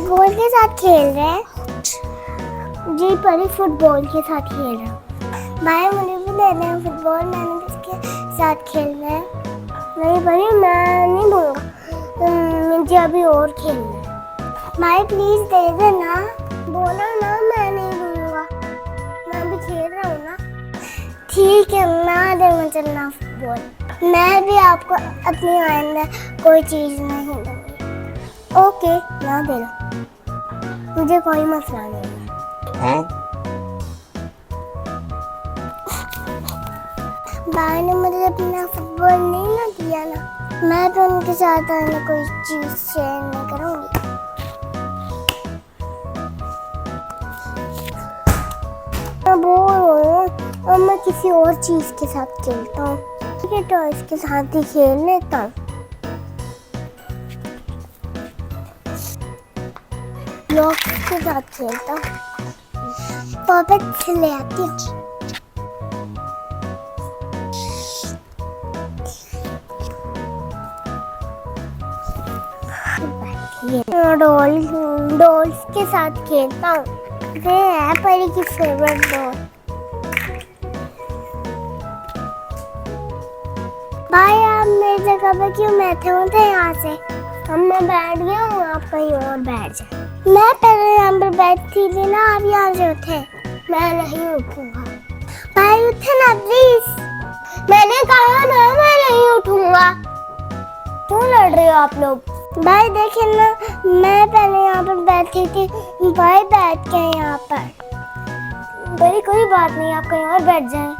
Football के साथ खेल रहे हैं। जी परी फुटबॉल के साथ खेल रहा हूँ। भाई मुझे भी दे दें फुटबॉल, मैंने किसके साथ खेलना है। नहीं परी मैं नहीं दूंगा, मुझे अभी और खेलना है। भाई प्लीज दे देना, बोलो ना, मैं नहीं दूंगा, मैं भी खेल रहा हूँ ना। ठीक है ना, दे मुझे ना फुटबॉल, मैं भी आपको अपनी आइंदा कोई चीज नहीं दूंगी। ओके ना दे दो, मुझे कोई मसला नहीं है। भाई ने मुझे अपना फुटबॉल नहीं ना दिया ना, मैं भी उनके साथ आने कोई चीज शेयर नहीं करूंगी। मैं बोर हो रहा हूँ और मैं किसी और चीज के साथ खेलता हूँ। ठीक है टॉयज के साथ ही खेल लेता हूँ। ब्लॉक्स के साथ खेलता हूँ। पॉपेट ले आती हूँ। डॉल्स के साथ खेलता हूँ। ये है परी की फेवरेट डॉल। भाई आप मेरी जगह पे क्यों बैठे होते यहाँ से? अब मैं बैठ गया हूँ, आप कहीं और बैठ जाए। मैं पहले यहाँ पर बैठी थी ना, आप यहाँ से उठे। मैं नहीं उठूंगा। भाई उठे ना प्लीज, मैंने कहा ना मैं नहीं उठूंगा। क्यों लड़ रहे हो आप लोग? भाई देखिए ना, मैं पहले यहाँ पर बैठी थी, भाई बैठ गए यहाँ पर। बड़ी कोई बात नहीं, आप कहीं और बैठ जाएं।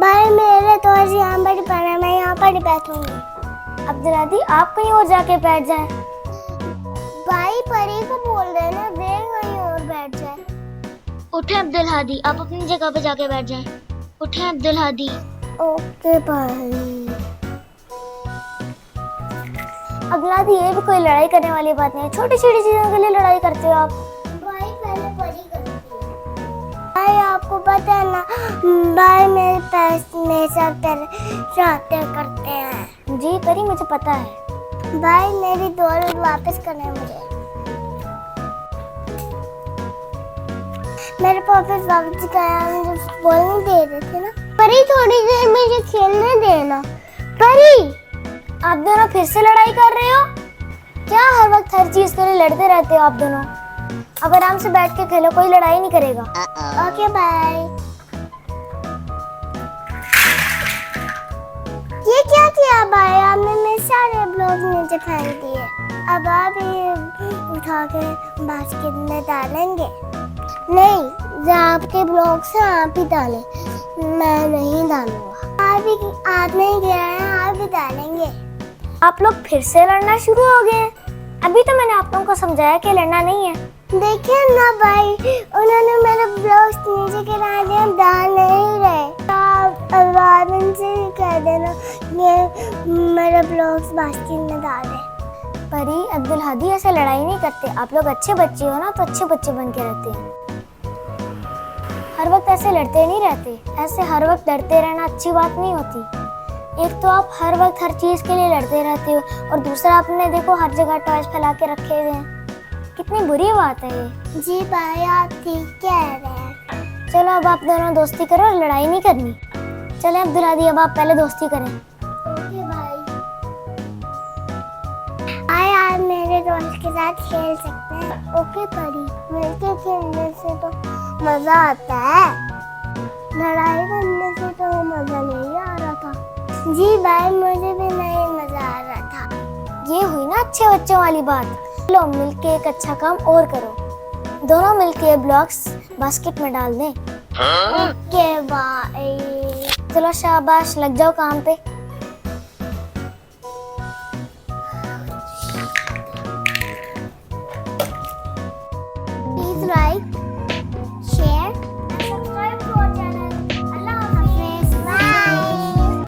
भाई मेरे तो यहाँ पर पड़ा, मैं यहाँ पर ही बैठूंगी। अब्दुल्लादी आप कहीं और जाके बैठ जाएं। भाई परी को बोल रहे ना, दे कहीं और बैठ जाए। उठे अब्दुल हादी, आप अपनी जगह पे जाके बैठ जाएं। उठे अब्दुल हादी। ओके भाई। अब्दुल्लादी ये भी कोई लड़ाई करने वाली बात नहीं है, छोटी छोटी चीजों के लिए लड़ाई करते हो आप। भाई पहले परी करती है। भाई आपको पता है ना, भाई मेरे पैसे मेरे साथ शरारतें करते हैं। जी परी मुझे पता है। भाई मेरी दौलत वापस करने मुझे। मेरे वापस गया, मुझे फुटबॉल नहीं दे रहे थे ना। परी थोड़ी देर मुझे खेलने देना। परी आप दोनों फिर से लड़ाई कर रहे हो क्या? हर वक्त हर चीज के लिए लड़ते रहते हो आप दोनों। अब आराम से बैठ के खेलो, कोई लड़ाई नहीं करेगा। Okay bye. ये क्या किया भाई आपने? मेरे सारे ब्लॉग नीचे फेंक दिए। अब आप ये उठा के बास्केट में डालेंगे? नहीं, जो आपके ब्लॉग से आप ही डालें, मैं नहीं डालूंगा। आपने किया है, आप भी डालेंगे। आप लोग फिर से लड़ना शुरू हो गए। अभी तो मैंने आप लोगों को समझाया कि लड़ना नहीं है। देखिए ना भाई, उन्होंने मेरे ब्लॉग्स नीचे गिरा दिए, डाल नहीं रहे। आप अल्लाह से कह देना ये मेरे ब्लॉग्स बास्केट में डाल दे। परी अब्दुल हादी ऐसे लड़ाई नहीं करते। आप लोग अच्छे बच्चे हो ना, तो अच्छे बच्चे बन के रहते हैं। हर वक्त ऐसे लड़ते नहीं रहते। ऐसे हर वक्त लड़ते रहना अच्छी बात नहीं होती। एक तो आप हर वक्त हर चीज के लिए लड़ते रहते हो, और दूसरा आपने देखो हर जगह टॉयज फैला के रखे हुए हैं। कितनी बुरी बात है ये। जी भाई आप ठीक कह रहे हैं। चलो अब आप दोनों दोस्ती करो और लड़ाई नहीं करनी। चले अब्दुल हादी, अब आप पहले दोस्ती करें। ओके भाई। आप मेरे दोस्त के साथ खेल सकते हैं। ओके परी, मिलके खेलने से तो मजा आता है, लड़ाई करने से तो मजा नहीं आ रहा था। जी भाई मुझे भी नहीं मजा आ रहा था। ये हुई ना अच्छे बच्चों वाली बात। चलो मिलके एक अच्छा काम और करो, दोनों मिलके ब्लॉक्स बास्केट में डाल दें। ओके भाई। चलो शाबाश, लग जाओ काम पे।